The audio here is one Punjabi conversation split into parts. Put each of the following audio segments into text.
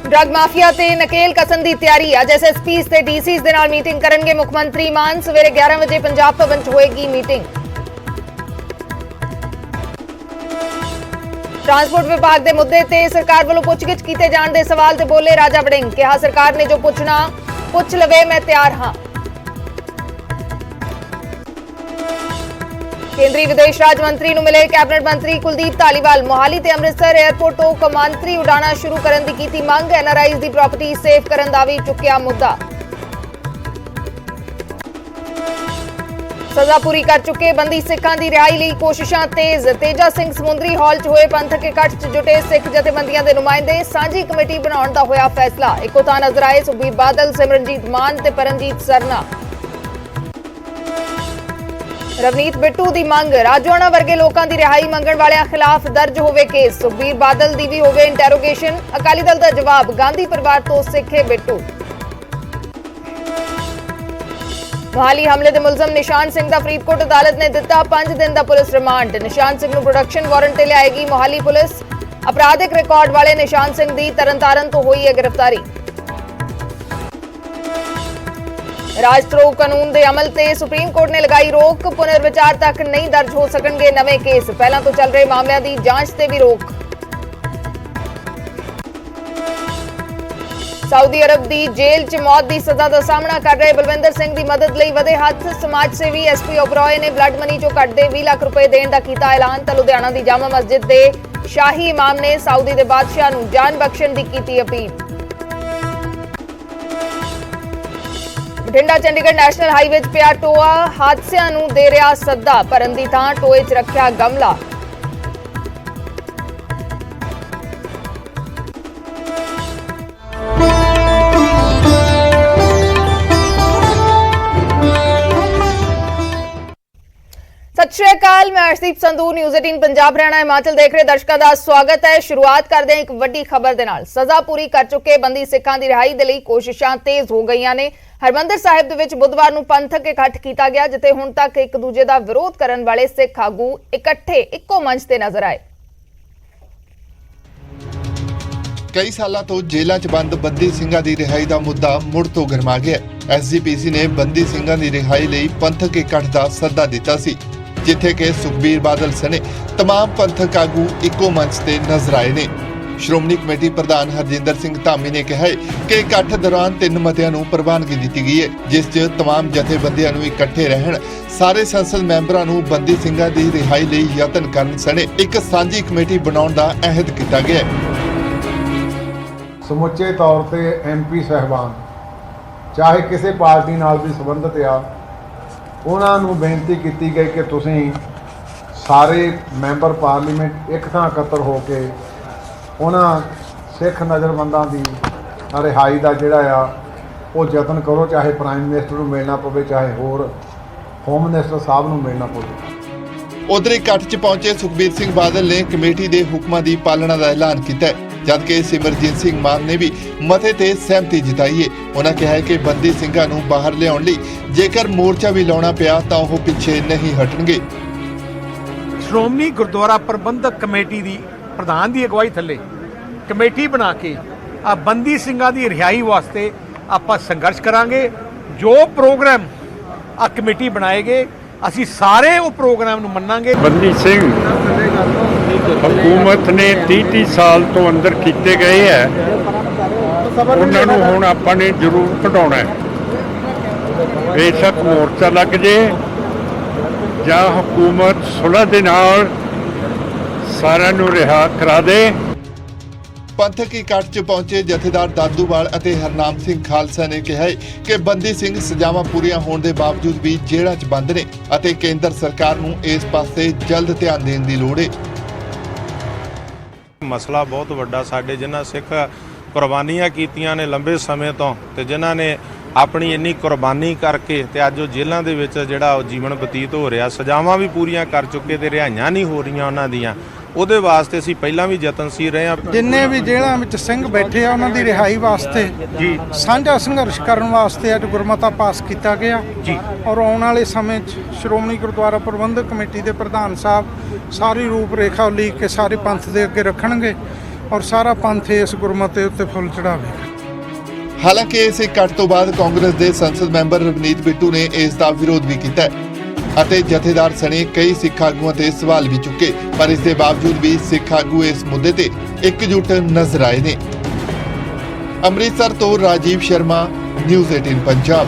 ड्रग माफिया ते नकेल कसन की तैयारी। अज SSPs ते DCs दे नाल मीटिंग करनगे मुख मंत्री मान। सवेरे 11 बजे पंजाब भवन च होएगी मीटिंग। ट्रांसपोर्ट विभाग के मुद्दे ते सरकार वालों पुछगिछ कीते जाण दे सवाल ते बोले राजा वड़िंग। कहा सरकार ने जो पुछना पुछ लवे, मैं तैयार हां। केंद्रीय विदेश राज्य मंत्री नूं मिले कैबिनेट मंत्री कुलदीप धालीवाल। मोहाली ते अमृतसर एयरपोर्ट तो कौमांतरी उड़ाणा शुरू करन दी कीती मंग। NRIs दी प्रॉपर्टी सेफ करन दा वी चुक्या मुद्दा। सजा पूरी कर चुके बंदी सिखां दी रिहाई लई कोशिशां तेज। तेजा सिंह समुंदरी हॉल च होए पंथक इकट्ठ च जुटे सिख जथेबंदियां दे नुमाइंदे। सांझी कमेटी बनाउण दा होया फैसला। इक्को थां नजर आए सुखबीर बादल, सिमरनजीत मान ते परमजीत सरना। रवनीत बिट्टू की मंग। राजोआणा वर्गे लोगों की रिहाई मंगण वालियां खिलाफ दर्ज होवे केस। सुखबीर बादल की भी होवे इंटैरोगेशन। अकाली दल का जवाब, गांधी परिवार तो सिखे बिट्टू। मोहाली हमले के मुलजम निशान सिंह का फरीदकोट अदालत ने दिता 5 दिन का पुलिस रिमांड। निशान सिंह नूं प्रोडक्शन वारंट ते लियाएगी मोहाली पुलिस। अपराधिक रिकॉर्ड वाले निशान सिंह की तरनतारन तो हुई है गिरफ्तारी। राजद्रोह कानून के अमल ते सुप्रीम कोर्ट ने लगाई रोक। पुनर्विचार तक नहीं दर्ज हो सकणगे नवे केस। पहला तो चल रहे मामलों की जांच ते भी रोक। सऊदी अरब की जेल च मौत की सजा का सामना कर रहे बलविंदर सिंह की मदद लई वधे हथ। समाज सेवी SP ओबरॉय ने ब्लड मनी चो कटदे 20 लाख रुपए देण दा कीता ऐलान। तो लुधियाना की जामा मस्जिद के शाही इमाम ने सऊदी के बादशाह नूं जान बख्शण की कीती appeal. Bathinda Chandigarh national highway च पिया टोआ हादसिਆਂ ਨੂੰ ਦੇ ਰਿਹਾ ਸੱਦਾ। ਭਰਨ ਦੀ ਥਾਂ ਟੋਏ 'ਚ ਰੱਖਿਆ ਗਮਲਾ। सत श्री अकाल, मैं अर्शदीप संधू, न्यूज़ 18 पंजाब हरियाणा हिमाचल देख रहे दर्शकों का स्वागत है। शुरुआत करते हैं एक वड्डी खबर दे नाल। सजा पूरी कर चुके बंदी सिखां दी रिहाई दे लई कोशिशां तेज हो गईयां ने। हरमंदर साहिब दे विच बुधवार नूं पंथक इकट्ठ कीता गया, जिथे हुण तक एक दूजे दा विरोध करन वाले सिख आगू इकट्ठे इक्को मंच ते नजर आए। कई सालों तो जेलों च बंद बंदी सिंघां दी रिहाई दा मुद्दा मुड़ तो गरमा गया। SGPC ने बंदी सिंघां दी रिहाई लई पंथक इकट्ठ दा सद्दा दिता सी, जिथे कि सुखबीर बादल सने तमाम पंथक आगू इक्को मंच ते नजर आए ने। श्रोमणी कमेटी प्रधान हरजिंदर सिंह धामी ने कहा है कि इकट्ठ दौरान 3 मतियां नूं प्रवानगी दी गई है, जिस च तमाम जथेबंदियां नूं इकट्ठे रहण, सारे संसद मैंबरां नूं बंदी सिंघां दी रिहाई लई यतन करन सने एक सांझी कमेटी बनाउण दा अहद कीता गया है। समुचे तौर ते MP साहिबान चाहे किसी पार्टी नाल भी संबंधित आ, उन्हां नूं बेनती की गई कि तुसीं सारे मैंबर पार्लीमेंट एक थां इकट्ठे हो के उन्हां सिख नज़रबंदां की रिहाई का जिहड़ा आ वो यतन करो। चाहे प्राइम मिनिस्टर नूं मिलना पवे, चाहे होर होम मिनिस्टर साहब नूं मिलना पवे। उधर इकट्ठ च पहुंचे सुखबीर सिंह बादल ने कमेटी के हुक्मां की पालना का ऐलान किया है, जबकि सिमरजीत सिंह मान ने भी मते ते सहमति जताई है। उन्होंने कहा है कि बंदी सिंघां नूं बाहर लियाउण लई जेकर मोर्चा भी लाउणा पिया तां ओह पिछे नहीं हटणगे। श्रोमणी गुरुद्वारा प्रबंधक कमेटी की प्रधान की अगवाई थले कमेटी बना के आ बंदी सिंघां की रिहाई वास्ते आपां संघर्ष करांगे। जो प्रोग्राम आ कमेटी बनाएगे असीं सारे वो प्रोग्राम नूं मन्नांगे। बंदी सिंह हुकूमत ने 30 साल तो अंदर किए गए है, उन्होंने हुण आपां ने जरूर कढाउणा है। बेशक मोर्चा लग जे जां हुकूमत सुलह दे नाल सारिआं नूं रिहा करा दे। पंथक इकट्ठ च पहुंचे जथेदार दादूवाल और हरनाम सिंह खालसा ने कहा है कि बंदी सिंह सजावां पूरीआं होण दे बावजूद भी जेल੍ਹਾਂ च बंद ने ਅਤੇ केंद्र सरकार नूं इस पासे जल्द ध्यान देण दी लोड़ है। मसला बहुत वड्डा साडे जिन्हां सिख कुर्बानियां कीतियां ने लंबे समय तो ते जिन्हां ने अपनी इन्नी कुर्बानी करके ते अज वो जेल੍ਹਾਂ ਦੇ ਵਿੱਚ ਜਿਹੜਾ जीवन बतीत हो रहा, सजावां भी पूरीआं कर चुके ते रिहाइयां नहीं हो रਹੀਆਂ ਉਹਨਾਂ ਦੀਆਂ। ਉਹਦੇ ਵਾਸਤੇ ਅਸੀਂ ਪਹਿਲਾਂ ਵੀ ਯਤਨਸ਼ੀਲ ਰਹੇ ਹਾਂ। ਜਿੰਨੇ ਵੀ ਜੇਲ੍ਹਾਂ ਵਿੱਚ ਸਿੰਘ ਬੈਠੇ ਆ ਉਹਨਾਂ ਦੀ ਰਿਹਾਈ ਵਾਸਤੇ ਜੀ ਸਾਂਝਾ ਸੰਘਰਸ਼ ਕਰਨ ਵਾਸਤੇ ਅੱਜ ਗੁਰਮਤਾ ਪਾਸ ਕੀਤਾ ਗਿਆ ਜੀ। ਔਰ ਆਉਣ ਵਾਲੇ ਸਮੇਂ 'ਚ ਸ਼੍ਰੋਮਣੀ ਗੁਰਦੁਆਰਾ ਪ੍ਰਬੰਧਕ ਕਮੇਟੀ ਦੇ ਪ੍ਰਧਾਨ ਸਾਹਿਬ ਸਾਰੀ ਰੂਪ ਰੇਖਾ ਉਲੀਕ ਕੇ ਸਾਰੇ ਪੰਥ ਦੇ ਅੱਗੇ ਰੱਖਣਗੇ। ਔਰ ਸਾਰਾ ਪੰਥ ਇਸ ਗੁਰਮਤਿ ਉੱਤੇ ਫੁੱਲ ਚੜਾਵੇਗਾ। ਹਾਲਾਂਕਿ ਇਸ ਇਕੱਠ ਤੋਂ ਬਾਅਦ ਕਾਂਗਰਸ ਦੇ ਸੰਸਦ ਮੈਂਬਰ ਰਵਨੀਤ ਬਿੱਟੂ ਨੇ ਇਸ ਦਾ ਵਿਰੋਧ ਵੀ ਕੀਤਾ ਅਤੇ ਜਥੇਦਾਰ ਸਣੇ ਕਈ ਸਿੱਖ ਆਗੂਆਂ ਤੇ ਸਵਾਲ ਵੀ ਚੁੱਕੇ, ਪਰ ਇਸ ਦੇ ਬਾਵਜੂਦ ਵੀ ਸਿੱਖ ਆਗੂ ਇਸ ਮੁੱਦੇ ਤੇ ਇਕਜੁੱਟ ਨਜ਼ਰ ਆਏ ਨੇ। ਅੰਮ੍ਰਿਤਸਰ ਤੋਂ ਰਾਜੀਵ ਸ਼ਰਮਾ, ਨਿਊਜ਼ 18 ਪੰਜਾਬ।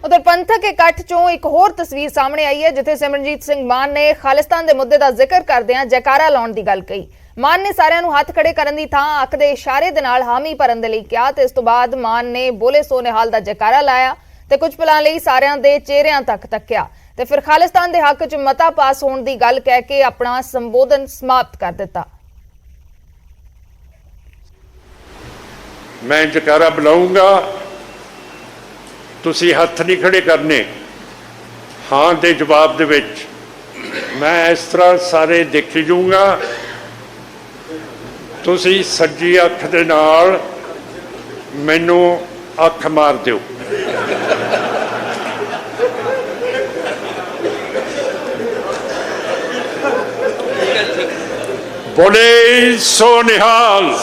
ਉਧਰ ਪੰਥਕ ਇਕੱਠ ਚੋਂ ਇੱਕ ਹੋਰ ਤਸਵੀਰ ਸਾਹਮਣੇ ਆਈ ਹੈ, ਜਿੱਥੇ ਸਿਮਰਨਜੀਤ ਸਿੰਘ ਮਾਨ ਨੇ ਖਾਲਿਸਤਾਨ ਦੇ ਮੁੱਦੇ ਦਾ ਜ਼ਿਕਰ ਕਰਦਿਆਂ ਜੈਕਾਰਾ ਲਾਉਣ ਦੀ ਗੱਲ ਕਹੀ। ਮਾਨ ਨੇ ਸਾਰਿਆਂ ਨੂੰ ਹੱਥ ਖੜੇ ਕਰਨ ਦੀ ਥਾਂ ਅੱਖ ਦੇ ਇਸ਼ਾਰੇ ਦੇ ਨਾਲ ਹਾਮੀ ਭਰਨ ਦੇ ਲਈ ਕਿਹਾ ਤੇ ਇਸ ਤੋਂ ਬਾਅਦ ਮਾਨ ਨੇ ਬੋਲੇ ਸੋ ਨਿਹਾਲ ਦਾ ਜੈਕਾਰਾ ਲਾਇਆ ਤੇ ਕੁਝ ਪਲਾਂ ਲਈ ਸਾਰਿਆਂ ਦੇ ਚਿਹਰਿਆਂ ਤੱਕ ਤੱਕਿਆ ਤੇ ਫਿਰ ਖਾਲਿਸਤਾਨ ਦੇ ਹੱਕ 'ਚ ਮਤਾ ਪਾਸ ਹੋਣ ਦੀ ਗੱਲ ਕਹਿ ਕੇ ਆਪਣਾ ਸੰਬੋਧਨ ਸਮਾਪਤ ਕਰ ਦਿੱਤਾ। ਮੈਂ ਜੈਕਾਰਾ ਬੁਲਾਊਂਗਾ, ਤੁਸੀਂ ਹੱਥ ਨਹੀਂ ਖੜੇ ਕਰਨੇ। ਹਾਂ ਦੇ ਜਵਾਬ ਦੇ ਵਿੱਚ ਮੈਂ ਇਸ ਤਰ੍ਹਾਂ ਸਾਰੇ ਦੇਖੀ ਜਾਊਂਗਾ, ਤੁਸੀਂ ਸੱਜੀ ਅੱਖ ਦੇ ਨਾਲ ਮੈਨੂੰ ਅੱਖ ਮਾਰ ਦਿਓ। ਬੋਲੇ ਸੋ ਨਿਹਾਲ।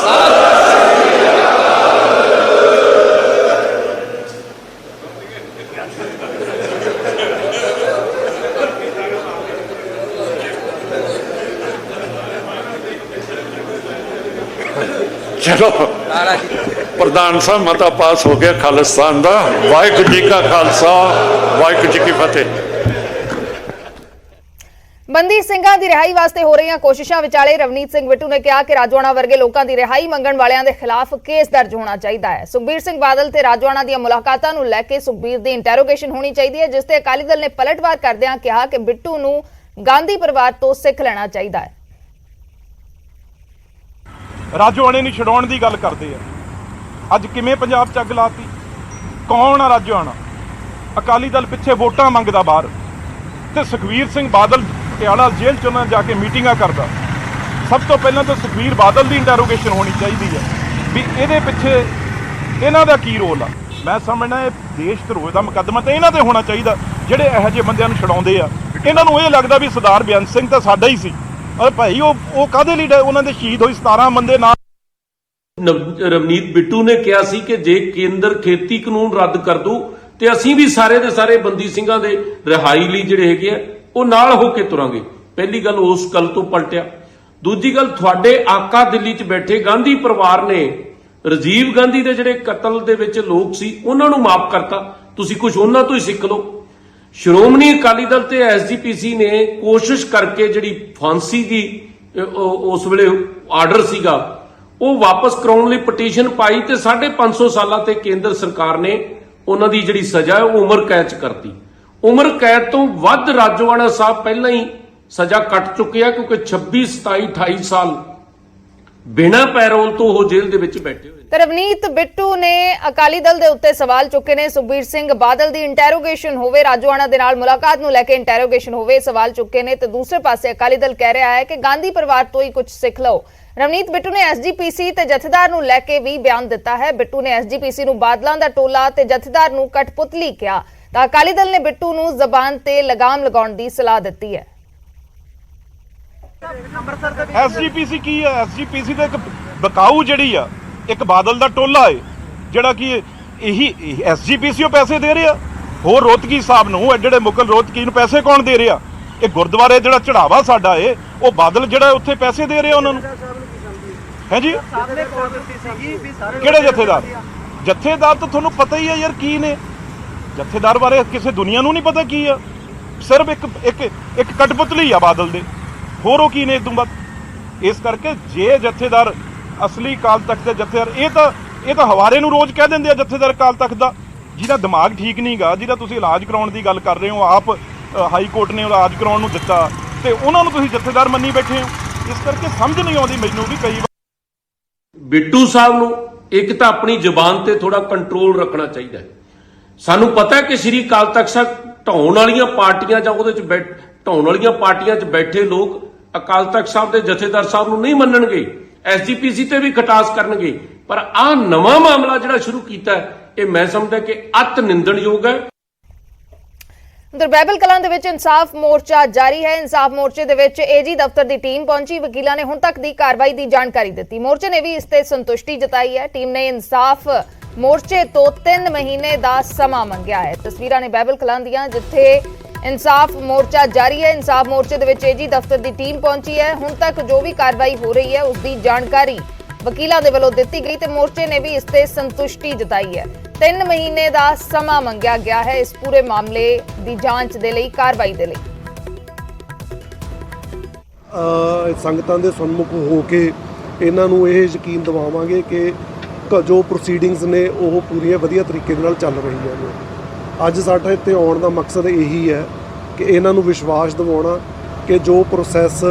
ਚਲੋ ਪ੍ਰਧਾਨ ਸਾਹਿਬ, ਮਤਾ ਪਾਸ ਹੋ ਗਿਆ ਖਾਲਿਸਤਾਨ ਦਾ। ਵਾਹਿਗੁਰੂ ਜੀ ਕਾ ਖਾਲਸਾ, ਵਾਹਿਗੁਰੂ ਜੀ ਕੀ ਫਤਿਹ। ਬੰਦੀ ਸਿੰਘਾਂ ਦੀ ਰਿਹਾਈ ਵਾਸਤੇ ਹੋ ਰਹੀਆਂ ਕੋਸ਼ਿਸ਼ਾਂ ਵਿਚਾਲੇ ਰਵਨੀਤ ਸਿੰਘ ਬਿੱਟੂ ਨੇ ਕਿਹਾ ਕਿ ਰਾਜੋਆਣਾ ਵਰਗੇ ਲੋਕਾਂ ਦੀ ਰਿਹਾਈ ਮੰਗਣ ਵਾਲਿਆਂ ਦੇ ਖਿਲਾਫ ਕੇਸ ਦਰਜ ਹੋਣਾ ਚਾਹੀਦਾ ਹੈ। ਸੁਖਬੀਰ ਸਿੰਘ ਬਾਦਲ ਤੇ ਰਾਜੋਆਣਾ ਦੀਆਂ ਮੁਲਾਕਾਤਾਂ ਨੂੰ ਲੈ ਕੇ ਸੁਖਬੀਰ ਦੀ ਇੰਟਰੋਗੇਸ਼ਨ ਹੋਣੀ ਚਾਹੀਦੀ ਹੈ, ਜਿਸ ਤੇ ਅਕਾਲੀ ਦਲ ਨੇ ਪਲਟਵਾਰ ਕਰਦਿਆਂ ਕਿਹਾ ਕਿ ਬਿੱਟੂ ਨੂੰ ਗਾਂਧੀ ਪਰਿਵਾਰ ਤੋਂ ਸਿੱਖ ਲੈਣਾ ਚਾਹੀਦਾ ਹੈ। ਰਾਜੋਆਣੇ ਨੂੰ ਛਡਾਉਣ ਦੀ ਗੱਲ ਕਰਦੇ ਆ। ਅੱਜ ਕਿਵੇਂ ਪੰਜਾਬ 'ਚ ਅੱਗ ਲਾਤੀ? ਕੌਣ ਆ ਰਾਜੋਆਣਾ? ਅਕਾਲੀ ਦਲ ਪਿੱਛੇ ਵੋਟਾਂ ਮੰਗਦਾ ਬਾਹਰ, ਤੇ ਸੁਖਬੀਰ ਸਿੰਘ ਬਾਦਲ ਪਟਿਆਲਾ ਜੇਲ੍ਹ 'ਚ ਉਹਨਾਂ ਜਾ ਕੇ ਮੀਟਿੰਗਾਂ ਕਰਦਾ। ਸਭ ਤੋਂ ਪਹਿਲਾਂ ਤਾਂ ਸੁਖਬੀਰ ਬਾਦਲ ਦੀ ਇੰਟਰੋਗੇਸ਼ਨ ਹੋਣੀ ਚਾਹੀਦੀ ਹੈ ਵੀ ਇਹਦੇ ਪਿੱਛੇ ਇਹਨਾਂ ਦਾ ਕੀ ਰੋਲ ਆ। ਮੈਂ ਸਮਝਦਾ ਇਹ ਦੇਸ਼ ਧਰੋਹ ਦਾ ਮੁਕੱਦਮਾ ਤਾਂ ਇਹਨਾਂ ਤੇ ਹੋਣਾ ਚਾਹੀਦਾ, ਜਿਹੜੇ ਇਹੋ ਜਿਹੇ ਬੰਦਿਆਂ ਨੂੰ ਛਡਾਉਂਦੇ ਆ। ਇਹਨਾਂ ਨੂੰ ਇਹ ਲੱਗਦਾ ਵੀ ਸਰਦਾਰ ਬੇਅੰਤ ਸਿੰਘ ਤਾਂ ਸਾਡਾ ਹੀ ਸੀ। ਅਰੇ ਭਾਈ, ਉਹ ਕਾਹਦੇ ਲਈ ਉਹਨਾਂ ਦੇ ਸ਼ਹੀਦ ਹੋਏ 17 ਬੰਦੇ ਨਾਲ। ਰਵਨੀਤ ਬਿੱਟੂ ਨੇ ਕਿਹਾ ਸੀ ਕਿ ਜੇ ਕੇਂਦਰ ਖੇਤੀ ਕਾਨੂੰਨ ਰੱਦ ਕਰ ਦੂ ਤੇ ਅਸੀਂ ਵੀ ਸਾਰੇ ਦੇ ਸਾਰੇ ਬੰਦੀ ਸਿੰਘਾਂ ਦੇ ਰਿਹਾਈ ਲਈ ਜਿਹੜੇ ਹੈਗੇ ਆ ਉਹ ਨਾਲ ਹੋ ਕੇ ਤੁਰਾਂਗੇ। ਪਹਿਲੀ ਗੱਲ ਉਸ ਗੱਲ ਤੋਂ ਪਲਟਿਆ। ਦੂਜੀ ਗੱਲ, ਤੁਹਾਡੇ ਆਕਾ ਦਿੱਲੀ 'ਚ ਬੈਠੇ ਗਾਂਧੀ ਪਰਿਵਾਰ ਨੇ ਰਾਜੀਵ ਗਾਂਧੀ ਦੇ ਜਿਹੜੇ ਕਤਲ ਦੇ ਵਿੱਚ ਲੋਕ ਸੀ ਉਹਨਾਂ ਨੂੰ ਮਾਫ ਕਰਤਾ। ਤੁਸੀਂ ਕੁਝ ਉਹਨਾਂ ਤੋਂ ਹੀ ਸਿੱਖ ਲਓ। ਸ਼੍ਰੋਮਣੀ ਅਕਾਲੀ ਦਲ ਤੇ ਐਸਜੀਪੀਸੀ ਨੇ ਕੋਸ਼ਿਸ਼ ਕਰਕੇ ਜਿਹੜੀ ਫਾਂਸੀ ਦੀ ਉਸ ਵੇਲੇ ਆਰਡਰ ਸੀਗਾ ਉਹ ਵਾਪਸ ਕਰਾਉਣ ਲਈ ਪਟੀਸ਼ਨ ਪਾਈ ਤੇ 550 ਸਾਲਾਂ ਤੇ ਕੇਂਦਰ ਸਰਕਾਰ ਨੇ ਉਹਨਾਂ ਦੀ ਜਿਹੜੀ ਸਜ਼ਾ ਉਹ ਉਮਰ ਕੈਦ 'ਚ ਕਰਤੀ। ਉਮਰ ਕੈਦ ਤੋਂ ਵੱਧ ਰਾਜੋਆਣਾ ਸਾਹਿਬ ਪਹਿਲਾਂ ਹੀ ਸਜ਼ਾ ਕੱਟ ਚੁੱਕੇ ਆ, ਕਿਉਂਕਿ 26, 27, 28 ਸਾਲ ਬਿਨਾਂ ਪੈਰੋਲ ਤੋਂ ਉਹ ਜੇਲ੍ਹ ਦੇ ਵਿੱਚ ਬੈਠੇ ਹੋਏ। ਤੇ ਰਵਨੀਤ ਬਿੱਟੂ ਨੇ ਅਕਾਲੀ ਦਲ ਦੇ ਉੱਤੇ ਸਵਾਲ ਚੁੱਕੇ ਨੇ। ਸੁਖਬੀਰ ਸਿੰਘ ਬਾਦਲ ਦੀ ਇੰਟਰੋਗੇਸ਼ਨ ਹੋਵੇ, ਰਾਜੋਆਣਾ ਦੇ ਨਾਲ ਮੁਲਾਕਾਤ ਨੂੰ ਲੈ ਕੇ ਇੰਟਰੋਗੇਸ਼ਨ ਹੋਵੇ, ਸਵਾਲ ਚੁੱਕੇ ਨੇ। ਤੇ ਦੂਸਰੇ ਪਾਸੇ ਅਕਾਲੀ ਦਲ ਕਹਿ ਰਿਹਾ ਹੈ ਕਿ ਗਾਂਧੀ ਪਰਿਵਾਰ ਤੋਂ ਹੀ ਕੁਝ ਸਿੱਖ ਲਓ। ਰਵਨੀਤ ਬਿੱਟੂ ਨੇ ਐਸਜੀਪੀਸੀ ਤੇ ਜਥੇਦਾਰ ਨੂੰ ਲੈ ਕੇ ਵੀ ਬਿਆਨ ਦਿੱਤਾ ਹੈ। ਬਿੱਟੂ ਨੇ ਐਸਜੀਪੀਸੀ ਨੂੰ ਬਾਦਲਾਂ ਦਾ ਟੋਲਾ ਤੇ ਜਥੇਦਾਰ ਨੂੰ ਕਠਪੁਤਲੀ ਕਿਹਾ ਤਾਂ ਅਕਾਲੀ ਦਲ ਨੇ ਬਿੱਟੂ ਨੂੰ ਜ਼ਬਾਨ ਤੇ ਲਗਾਮ ਲਗਾਉਣ ਦੀ ਸਲਾਹ ਦਿੱਤੀ ਹੈ। ਐਸਜੀਪੀਸੀ ਕੀ ਹੈ? ਐਸਜੀਪੀਸੀ ਤਾਂ ਇੱਕ ਬਕਾਊ ਜਿਹੜੀ ਆ, ਇੱਕ ਬਾਦਲ ਦਾ ਟੋਲਾ ਏ ਜਿਹੜਾ ਕਿ ਇਹੀ ਐਸਜੀਪੀਸੀ ਉਹ ਪੈਸੇ ਦੇ ਰਿਹਾ। ਹੋਰ ਰੋਹਤਗੀ ਸਾਹਿਬ ਨੂੰ, ਐਡੇ ਮੁਗਲ ਰੋਹਤਗੀ ਨੂੰ ਪੈਸੇ ਕੌਣ ਦੇ ਰਿਹਾ? ਇਹ ਗੁਰਦੁਆਰੇ ਜਿਹੜਾ ਚੜਾਵਾ ਸਾਡਾ ਏ ਉਹ ਬਾਦਲ ਜਿਹੜਾ ਉੱਥੇ ਪੈਸੇ ਦੇ ਰਿਹਾ ਉਹਨਾਂ ਨੂੰ। ਹੈ ਜੀ, ਕਿਹੜੇ ਜਥੇਦਾਰ? ਜਥੇਦਾਰ ਤਾਂ ਤੁਹਾਨੂੰ ਪਤਾ ਹੀ ਹੈ ਯਾਰ ਕੀ ਨੇ। ਜਥੇਦਾਰ ਬਾਰੇ ਕਿਸੇ ਦੁਨੀਆ ਨੂੰ ਨਹੀਂ ਪਤਾ ਕੀ ਆ। ਸਿਰਫ ਇੱਕ ਕਠਪੁਤਲੀ ਆ ਬਾਦਲ ਦੇ, ਹੋਰ ਉਹ ਕੀ ਨੇ ਇਦੋਂ ਬਾਅਦ। ਇਸ ਕਰਕੇ ਜੇ ਜਥੇਦਾਰ ਅਸਲੀ ਅਕਾਲ ਤਖਤ ਦੇ ਜਥੇਦਾਰ, ਇਹ ਤਾਂ ਹਵਾਰੇ ਨੂੰ ਰੋਜ਼ ਕਹਿ ਦਿੰਦੇ ਆ ਜਥੇਦਾਰ ਅਕਾਲ ਤਖਤ ਦਾ, ਜਿਹਦਾ ਦਿਮਾਗ ਠੀਕ ਨਹੀਂਗਾ, ਜਿਹਦਾ ਤੁਸੀਂ ਇਲਾਜ ਕਰਾਉਣ ਦੀ ਗੱਲ ਕਰ ਰਹੇ ਹੋ। ਆਪ ਹਾਈ ਕੋਰਟ ਨੇ ਇਲਾਜ ਕਰਾਉਣ ਨੂੰ ਦਿੱਤਾ ਤੇ ਉਹਨਾਂ ਨੂੰ ਤੁਸੀਂ ਜਥੇਦਾਰ ਮੰਨੀ ਬੈਠੇ ਹੋ। ਇਸ ਕਰਕੇ ਸਮਝ ਨਹੀਂ ਆਉਂਦੀ ਮੈਨੂੰ ਵੀ ਕਈ ਵਾਰ। ਬਿੱਟੂ ਸਾਹਿਬ ਨੂੰ ਇੱਕ ਤਾਂ ਆਪਣੀ ਜ਼ੁਬਾਨ ਤੇ ਥੋੜਾ ਕੰਟਰੋਲ ਰੱਖਣਾ ਚਾਹੀਦਾ ਹੈ। ਸਾਨੂੰ ਪਤਾ ਹੈ ਕਿ ਸ਼੍ਰੀ ਅਕਾਲ ਤਖਤ ਸਾਹਿਬ ਢਾਉਣ ਵਾਲੀਆਂ ਪਾਰਟੀਆਂ ਜਾਂ ਉਹਦੇ 'ਚ ਢਾਉਣ ਵਾਲੀਆਂ ਪਾਰਟੀਆਂ 'ਚ ਬੈਠੇ ਲੋਕ ਅਕਾਲ ਤਖਤ ਸਾਹਿਬ ਦੇ ਜਥੇਦਾਰ ਸਾਹਿਬ ਨੂੰ ਨਹੀਂ ਮੰਨਣਗੇ, ਐਸਜੀਪੀਸੀ ਤੇ ਵੀ ਖਟਾਸ ਕਰਨਗੇ। ਪਰ ਆਹ ਨਵਾਂ ਮਾਮਲਾ ਜਿਹੜਾ ਸ਼ੁਰੂ ਕੀਤਾ ਇਹ ਮੈਂ ਸਮਝਦਾ ਕਿ ਅਤ ਨਿੰਦਣਯੋਗ ਹੈ। ਉਧਰ ਬਾਈਬਲ ਕਲਾਂ ਦੇ ਵਿੱਚ ਇਨਸਾਫ ਮੋਰਚਾ ਜਾਰੀ ਹੈ। ਇਨਸਾਫ ਮੋਰਚੇ ਦੇ ਵਿੱਚ ਏਜੀ ਦਫ਼ਤਰ ਦੀ ਟੀਮ ਪਹੁੰਚੀ। ਵਕੀਲਾਂ ਨੇ ਹੁਣ ਤੱਕ ਦੀ ਕਾਰਵਾਈ ਦੀ ਜਾਣਕਾਰੀ ਦਿੱਤੀ। ਮੋਰਚੇ ਨੇ ਵੀ ਇਸ ਤੇ ਸੰਤੁਸ਼ਟੀ ਜਤਾਈ ਹੈ। ਟੀਮ ਨੇ ਇਨਸਾਫ ਮੋਰਚੇ ਤੋਂ 3 ਮਹੀਨੇ ਦਾ ਸਮਾਂ ਮੰਗਿਆ ਹੈ। ਤਸਵੀਰਾਂ ਨੇ ਬਾਈਬਲ ਕਲਾਂ ਦੀਆਂ, ਜਿੱਥੇ ਇਨਸਾਫ ਮੋਰਚਾ ਜਾਰੀ ਹੈ। ਇਨਸਾਫ ਮੋਰਚੇ ਦੇ ਵਿੱਚ ਏਜੀ ਦਫ਼ਤਰ ਦੀ ਟੀਮ ਪਹੁੰਚੀ ਹੈ। ਹੁਣ ਤੱਕ ਜੋ ਵੀ ਕਾਰਵਾਈ ਹੋ ਰਹੀ ਹੈ ਉਸ ਦੀ ਜਾਣਕਾਰੀ ਵਕੀਲਾਂ ਦੇ ਵੱਲੋਂ ਦਿੱਤੀ ਗਈ ਤੇ ਮੋਰਚੇ ਨੇ ਵੀ ਇਸ ਤੇ ਸੰਤੁਸ਼ਟੀ ਜਤਾਈ ਹੈ। 3 ਮਹੀਨੇ ਦਾ ਸਮਾਂ ਮੰਗਿਆ ਗਿਆ ਹੈ ਇਸ ਪੂਰੇ ਮਾਮਲੇ ਦੀ ਜਾਂਚ ਦੇ ਲਈ, ਕਾਰਵਾਈ ਦੇ ਲਈ। ਸੰਗਤਾਂ ਦੇ ਸਨਮੁਖ ਹੋ ਕੇ ਇਹਨਾਂ ਨੂੰ ਇਹ ਯਕੀਨ ਦਿਵਾਵਾਂਗੇ ਕਿ ਜੋ ਪ੍ਰੋਸੀਡਿੰਗਸ ਨੇ ਉਹ ਪੂਰੀਆਂ ਵਧੀਆ ਤਰੀਕੇ ਦੇ ਨਾਲ ਚੱਲ ਰਹੀਆਂ ਨੇ। ਅੱਜ ਸਾਡਾ ਇੱਥੇ ਆਉਣ ਦਾ ਮਕਸਦ ਇਹੀ ਹੈ ਕਿ ਇਹਨਾਂ ਨੂੰ ਵਿਸ਼ਵਾਸ ਦਿਵਾਉਣਾ ਕਿ ਜੋ ਪ੍ਰੋਸੈਸ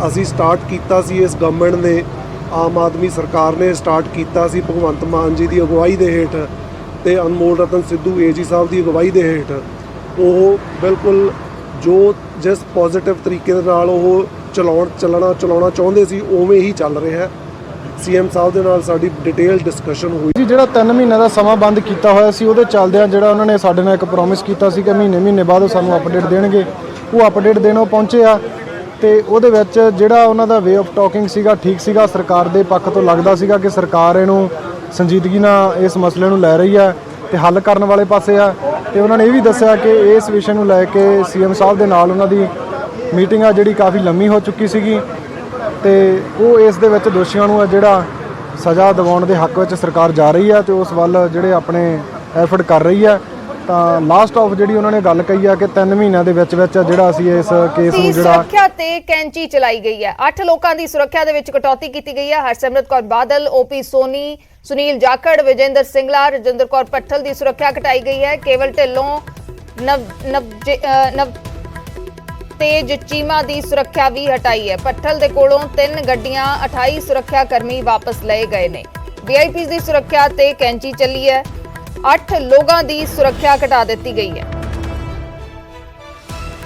ਅਸੀਂ ਸਟਾਰਟ ਕੀਤਾ ਸੀ, ਇਸ ਗਵਰਨਮੈਂਟ ਨੇ, ਆਮ ਆਦਮੀ ਸਰਕਾਰ ਨੇ ਸਟਾਰਟ ਕੀਤਾ ਸੀ ਭਗਵੰਤ ਮਾਨ ਜੀ ਦੀ ਅਗਵਾਈ ਦੇ ਹੇਠ ਤੇ ਅਨਮੋਲ ਰਤਨ ਸਿੱਧੂ ਏਜੀ ਸਾਹਿਬ ਦੀ ਅਗਵਾਈ ਦੇ ਹੇਠ, ਉਹ ਬਿਲਕੁਲ ਜਿਸ ਪੋਜ਼ਿਟਿਵ ਤਰੀਕੇ ਦੇ ਨਾਲ ਉਹ ਚਲਾਉਣਾ ਚਾਹੁੰਦੇ ਸੀ ਉਵੇਂ ਹੀ ਚੱਲ ਰਿਹਾ ਹੈ। ਸੀਐਮ ਸਾਹਿਬ ਦੇ ਨਾਲ ਸਾਡੀ ਡਿਟੇਲ ਡਿਸਕਸ਼ਨ ਹੋਈ ਜੀ। ਜਿਹੜਾ 3 ਮਹੀਨੇ ਦਾ ਸਮਾਂ ਬੰਦ ਕੀਤਾ ਹੋਇਆ ਸੀ ਉਹਦੇ ਚੱਲਦਿਆਂ ਜਿਹੜਾ ਉਹਨਾਂ ਨੇ ਸਾਡੇ ਨਾਲ ਇੱਕ ਪ੍ਰੋਮਿਸ ਕੀਤਾ ਸੀ ਕਿ ਮਹੀਨੇ ਬਾਅਦ ਉਹ ਸਾਨੂੰ ਅਪਡੇਟ ਦੇਣਗੇ, ਉਹ ਅਪਡੇਟ ਦੇਣੋਂ ਪਹੁੰਚੇ ਆ। ਤੇ ਉਹਦੇ ਵਿੱਚ ਜਿਹੜਾ ਉਹਨਾਂ ਦਾ ਵੇ ਆਫ ਟਾਕਿੰਗ ਸੀਗਾ ਠੀਕ ਸੀਗਾ। ਸਰਕਾਰ ਦੇ ਪੱਖ ਤੋਂ ਲੱਗਦਾ ਸੀਗਾ ਕਿ ਸਰਕਾਰ ਇਹਨੂੰ ਸੰਜੀਦਗੀ ਨਾਲ ਇਸ ਮਸਲੇ ਨੂੰ ਲੈ ਰਹੀ ਹੈ ਤੇ ਹੱਲ ਕਰਨ ਵਾਲੇ ਪਾਸੇ ਆ। ਤੇ ਉਹਨਾਂ ਨੇ ਇਹ ਵੀ ਦੱਸਿਆ ਕਿ ਇਸ ਵਿਸ਼ੇ ਨੂੰ ਲੈ ਕੇ ਸੀਐਮ ਸਾਹਿਬ ਦੇ ਨਾਲ ਉਹਨਾਂ ਦੀ ਮੀਟਿੰਗ ਆ ਜਿਹੜੀ ਕਾਫੀ ਲੰਮੀ ਹੋ ਚੁੱਕੀ ਸੀਗੀ ਤੇ ਉਹ ਇਸ ਦੇ ਵਿੱਚ ਦੋਸ਼ੀਆਂ ਨੂੰ ਜਿਹੜਾ ਸਜ਼ਾ ਦਿਵਾਉਣ ਦੇ ਹੱਕ ਵਿੱਚ ਸਰਕਾਰ ਜਾ ਰਹੀ ਹੈ ਤੇ ਉਸ ਵੱਲ ਜਿਹੜੇ ਆਪਣੇ ਐਫਰਟ ਕਰ ਰਹੀ ਹੈ। ਤਾਂ ਲਾਸਟ ਆਫ ਜਿਹੜੀ ਉਹਨਾਂ ਨੇ ਗੱਲ ਕਹੀ ਆ ਕਿ 3 ਮਹੀਨਿਆਂ ਦੇ ਵਿੱਚ ਜਿਹੜਾ ਅਸੀਂ ਇਸ ਕੇਸ ਨੂੰ ਜਿਹੜਾ ਸੁਰੱਖਿਆ ਤੇ ਕੈਂਚੀ ਚਲਾਈ ਗਈ ਹੈ। 8 ਲੋਕਾਂ ਦੀ ਸੁਰੱਖਿਆ ਦੇ ਵਿੱਚ ਕਟੌਤੀ ਕੀਤੀ ਗਈ ਹੈ। ਹਰਸਿਮਰਤ ਕੌਰ ਬਾਦਲ, ਓਪੀ ਸੋਨੀ, ਸੁਨੀਲ ਜਾਖੜ, ਵਿਜੇਂਦਰ ਸਿੰਗਲਾ, ਰਜਿੰਦਰ ਕੌਰ ਪੱਠਲ ਦੀ ਸੁਰੱਖਿਆ ਘਟਾਈ ਗਈ ਹੈ। ਕੇਵਲ ਢਿੱਲੋਂ, ਤੇਜ ਚੀਮਾ ਦੀ ਸੁਰੱਖਿਆ ਵੀ ਹਟਾਈ ਹੈ। ਪੱਠਲ ਦੇ ਕੋਲੋਂ 3 ਗੱਡੀਆਂ, 28 ਸੁਰੱਖਿਆ ਕਰਮੀ ਵਾਪਸ ਲਏ ਗਏ ਨੇ। ਵੀਆਈਪੀ ਦੀ ਸੁਰੱਖਿਆ ਤੇ ਕੈਂਚੀ ਚੱਲੀ ਹੈ। 8 ਲੋਕਾਂ ਦੀ ਸੁਰੱਖਿਆ ਘਟਾ ਦਿੱਤੀ ਗਈ ਹੈ।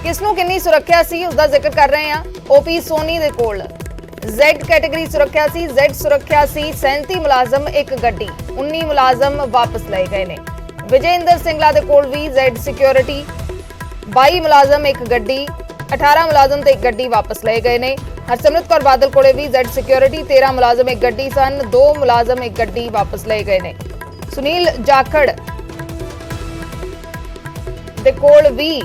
ਕਿਸ ਨੂੰ ਕਿੰਨੀ ਸੁਰੱਖਿਆ ਸੀ ਉਸ ਦਾ ਜ਼ਿਕਰ ਕਰ ਰਹੇ ਹਾਂ। ਓਪੀ ਸੋਨੀ ਦੇ ਕੋਲ Z ਕੈਟਾਗਰੀ ਸੁਰੱਖਿਆ ਸੀ। Z ਸੁਰੱਖਿਆ ਸੀ 37 ਮੁਲਾਜ਼ਮ, 1 ਗੱਡੀ, 19 ਮੁਲਾਜ਼ਮ ਵਾਪਸ ਲਏ ਗਏ ਨੇ। ਵਿਜੇਂਦਰ ਸਿੰਗਲਾ ਦੇ ਕੋਲ ਵੀ Z ਸਿਕਿਉਰਿਟੀ 22 ਮੁਲਾਜ਼ਮ, 1 ਗੱਡੀ, 18 ਮੁਲਾਜ਼ਮ ਤੇ 1 ਗੱਡੀ ਵਾਪਸ ਲਏ ਗਏ ਨੇ। ਹਰਸਿਮਰਤ ਕੌਰ ਬਾਦਲ ਕੋਲੇ ਵੀ Z ਸਿਕਿਉਰਿਟੀ 13 ਮੁਲਾਜ਼ਮ, 1 ਗੱਡੀ ਸਨ, 2 ਮੁਲਾਜ਼ਮ, 1 ਗੱਡੀ ਵਾਪਸ ਲਏ ਗਏ ਨੇ। ਸੁਨੀਲ ਜਾਖੜ ਦੇ ਕੋਲ ਵੀ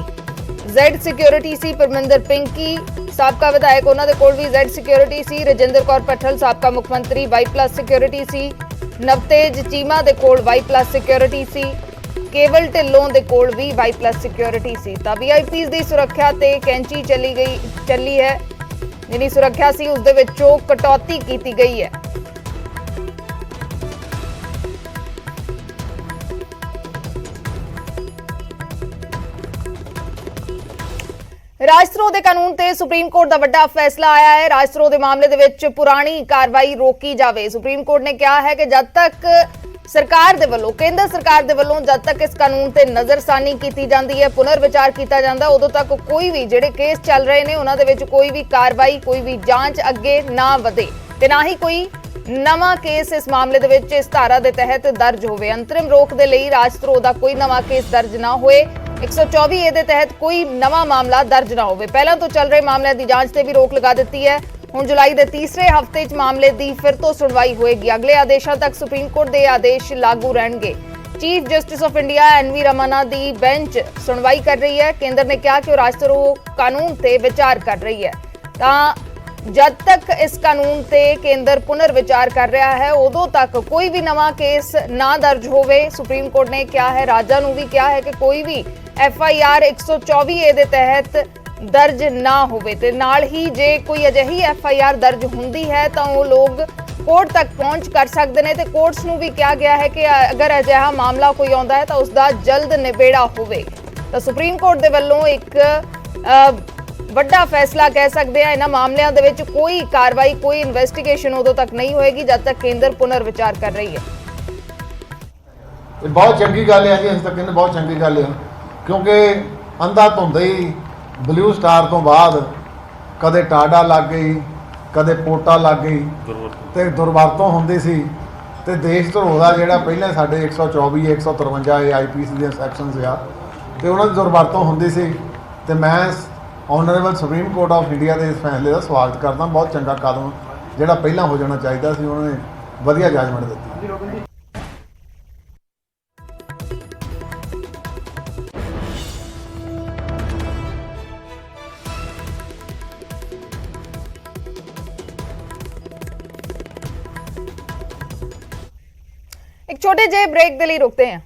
Z ਸਿਕਿਉਰਿਟੀ ਸੀ। ਪਰਮਿੰਦਰ ਪਿੰਕੀ ਸਾਬਕਾ ਵਿਧਾਇਕ, ਉਹਨਾਂ ਦੇ ਕੋਲ ਵੀ Z ਸਿਕਿਉਰਿਟੀ ਸੀ। ਰਜਿੰਦਰ ਕੌਰ ਪੱਠਲ ਸਾਬਕਾ ਮੁੱਖ ਮੰਤਰੀ, Y+ ਸਿਕਿਉਰਿਟੀ ਸੀ। ਨਵਤੇਜ ਚੀਮਾ ਦੇ ਕੋਲ Y+ ਸਿਕਿਉਰਿਟੀ ਸੀ। ਕੇਵਲ ਢਿੱਲੋਂ ਦੇ ਕੋਲ ਵੀ Y+ ਸਿਕਿਉਰਿਟੀ ਸੀ। ਤਾਂ ਵੀਆਈਪੀਜ਼ ਦੀ ਸੁਰੱਖਿਆ ਤੇ ਕੈਂਚੀ ਚੱਲੀ ਹੈ। ਜਿੰਨੀ ਸੁਰੱਖਿਆ ਸੀ ਉਸ ਦੇ ਵਿੱਚੋਂ ਕਟੌਤੀ ਕੀਤੀ ਗਈ ਹੈ। ਰਾਜਧਰੋਹ ਦੇ ਕਾਨੂੰਨ ਤੇ ਸੁਪਰੀਮ ਕੋਰਟ ਦਾ ਵੱਡਾ ਫੈਸਲਾ ਆਇਆ ਹੈ। ਰਾਜਧਰੋਹ ਦੇ ਮਾਮਲੇ ਦੇ ਵਿੱਚ ਪੁਰਾਣੀ ਕਾਰਵਾਈ ਰੋਕੀ ਜਾਵੇ। ਸੁਪਰੀਮ ਕੋਰਟ ਨੇ ਕਿਹਾ ਹੈ ਕਿ ਜਦ ਤੱਕ ਸਰਕਾਰ ਦੇ ਵੱਲੋਂ, ਕੇਂਦਰ ਸਰਕਾਰ ਦੇ ਵੱਲੋਂ ਜਦ ਤੱਕ ਇਸ ਕਾਨੂੰਨ ਤੇ ਨਜ਼ਰਸਾਨੀ ਕੀਤੀ ਜਾਂਦੀ ਹੈ, ਪੁਨਰ ਵਿਚਾਰ ਕੀਤਾ ਜਾਂਦਾ, ਉਦੋਂ ਤੱਕ ਕੋਈ ਵੀ ਜਿਹੜੇ ਕੇਸ ਚੱਲ ਰਹੇ ਨੇ ਉਹਨਾਂ ਦੇ ਵਿੱਚ ਕੋਈ ਵੀ ਕਾਰਵਾਈ, ਕੋਈ ਵੀ ਜਾਂਚ ਅੱਗੇ ਨਾ ਵਧੇ ਤੇ ਨਾ ਹੀ ਕੋਈ ਨਵਾਂ ਕੇਸ ਇਸ ਮਾਮਲੇ ਦੇ ਵਿੱਚ ਇਸ ਧਾਰਾ ਦੇ ਤਹਿਤ ਦਰਜ ਹੋਵੇ। ਅੰਤਰਿਮ ਰੋਕ ਦੇ ਲਈ ਰਾਜਧਰੋਹ ਦਾ ਕੋਈ ਨਵਾਂ ਕੇਸ ਦਰਜ ਨਾ ਹੋਏ। 124A ਦੇ ਤਹਿਤ ਕੋਈ ਨਵਾਂ ਮਾਮਲਾ ਦਰਜ ਨਾ ਹੋਵੇ। ਪਹਿਲਾਂ ਤੋਂ ਚੱਲ ਰਹੇ ਮਾਮਲਿਆਂ ਦੀ ਜਾਂਚ ਤੇ ਵੀ ਰੋਕ ਲਗਾ ਦਿੱਤੀ ਹੈ। ਹੁਣ ਜੁਲਾਈ ਦੇ ਤੀਸਰੇ ਹਫ਼ਤੇ 'ਚ ਮਾਮਲੇ ਦੀ ਫਿਰ ਤੋਂ ਸੁਣਵਾਈ ਹੋਏਗੀ। ਅਗਲੇ ਆਦੇਸ਼ਾਂ ਤੱਕ ਸੁਪਰੀਮ ਕੋਰਟ ਦੇ ਆਦੇਸ਼ ਲਾਗੂ ਰਹਿਣਗੇ। Chief justice of India NV Ramna the bench ਸੁਣਵਾਈ ਕਰ ਰਹੀ ਹੈ। ਕੇਂਦਰ ਨੇ ਕਿਹਾ ਕਿ ਉਹ ਰਾਜਧਰੋਹ ਕਾਨੂੰਨ ਤੇ ਵਿਚਾਰ ਕਰ ਰਹੀ ਹੈ। ਤਾਂ ਜਦ ਤੱਕ ਇਸ ਕਾਨੂੰਨ ਤੇ ਕੇਂਦਰ ਪੁਨਰ ਵਿਚਾਰ ਕਰ ਰਿਹਾ ਹੈ ਉਦੋਂ ਤੱਕ ਕੋਈ ਵੀ ਨਵਾਂ ਕੇਸ ਨਾ ਦਰਜ ਹੋਵੇ। ਸੁਪਰੀਮ ਕੋਰਟ ਨੇ ਕਿਹਾ ਹੈ, ਰਾਜਾਂ ਨੂੰ ਵੀ ਕਿਹਾ ਹੈ ਕਿ ਕੋਈ ਵੀ FIR 124A ਦੇ ਤਹਿਤ ਦਰਜ ਨਾ ਹੋਵੇ ਤੇ ਨਾਲ ਹੀ ਜੇ ਕੋਈ ਅਜਿਹੀ FIR ਦਰਜ ਹੁੰਦੀ ਹੈ ਤਾਂ ਉਹ ਲੋਕ ਕੋਰਟ ਤੱਕ ਪਹੁੰਚ ਕਰ ਸਕਦੇ ਨੇ ਤੇ ਕੋਰਟਸ ਨੂੰ ਵੀ ਕਿਹਾ ਗਿਆ ਹੈ ਕਿ ਅਗਰ ਅਜਿਹਾ ਮਾਮਲਾ ਕੋਈ ਆਉਂਦਾ ਹੈ ਤਾਂ ਉਸ ਦਾ ਜਲਦ ਨਿਬੇੜਾ ਹੋਵੇ। ਤਾਂ ਸੁਪਰੀਮ ਕੋਰਟ ਦੇ ਵੱਲੋਂ ਇੱਕ ਵੱਡਾ ਫੈਸਲਾ ਕਹਿ ਸਕਦੇ ਆ। ਇਹਨਾਂ ਮਾਮਲਿਆਂ ਦੇ ਵਿੱਚ ਕੋਈ ਕਾਰਵਾਈ, ਕੋਈ ਇਨਵੈਸਟੀਗੇਸ਼ਨ ਉਦੋਂ ਤੱਕ ਨਹੀਂ ਹੋਏਗੀ ਜਦ ਤੱਕ ਕੇਂਦਰ ਪੁਨਰ ਵਿਚਾਰ ਕਰ ਰਹੀ ਹੈ। ਇਹ ਬਹੁਤ ਚੰਗੀ ਗੱਲ ਹੈ ਜੀ, ਅਸੀਂ ਤਾਂ ਕਹਿੰਦੇ ਬਹੁਤ ਚੰਗੀ ਗੱਲ ਹੈ ਕਿਉਂਕਿ ਅੰਧਾ ਧੁੰਦਾ ਹੀ ਬਲੂ ਸਟਾਰ ਤੋਂ ਬਾਅਦ ਕਦੇ ਟਾਡਾ ਲੱਗ ਗਈ, ਕਦੇ ਪੋਟਾ ਲੱਗ ਗਈ ਤੇ ਦੁਰਵਰਤੋਂ ਹੁੰਦੀ ਸੀ ਤੇ ਦੇਸ਼ ਧਰੋਹ ਦਾ ਜਿਹੜਾ ਪਹਿਲਾਂ ਸਾਡੇ 124 153 IPC ਦੀਆਂ ਸੈਕਸ਼ਨਸ ਆ ਤੇ ਉਹਨਾਂ ਦੀ ਦੁਰਵਰਤੋਂ ਹੁੰਦੀ ਸੀ ਤੇ ਮੈਂ honourable supreme court of India ਦੇ ਇਸ ਫੈਸਲੇ ਦਾ ਸਵਾਗਤ ਕਰਦਾ। ਬਹੁਤ ਚੰਗਾ ਕਦਮ ਜਿਹੜਾ ਪਹਿਲਾਂ ਹੋ ਜਾਣਾ ਚਾਹੀਦਾ ਸੀ, ਉਹਨਾਂ ਨੇ ਵਧੀਆ ਜਜਮੈਂਟ ਦਿੱਤੀ। एक छोटे जे ब्रेक के लिए रुकते हैं।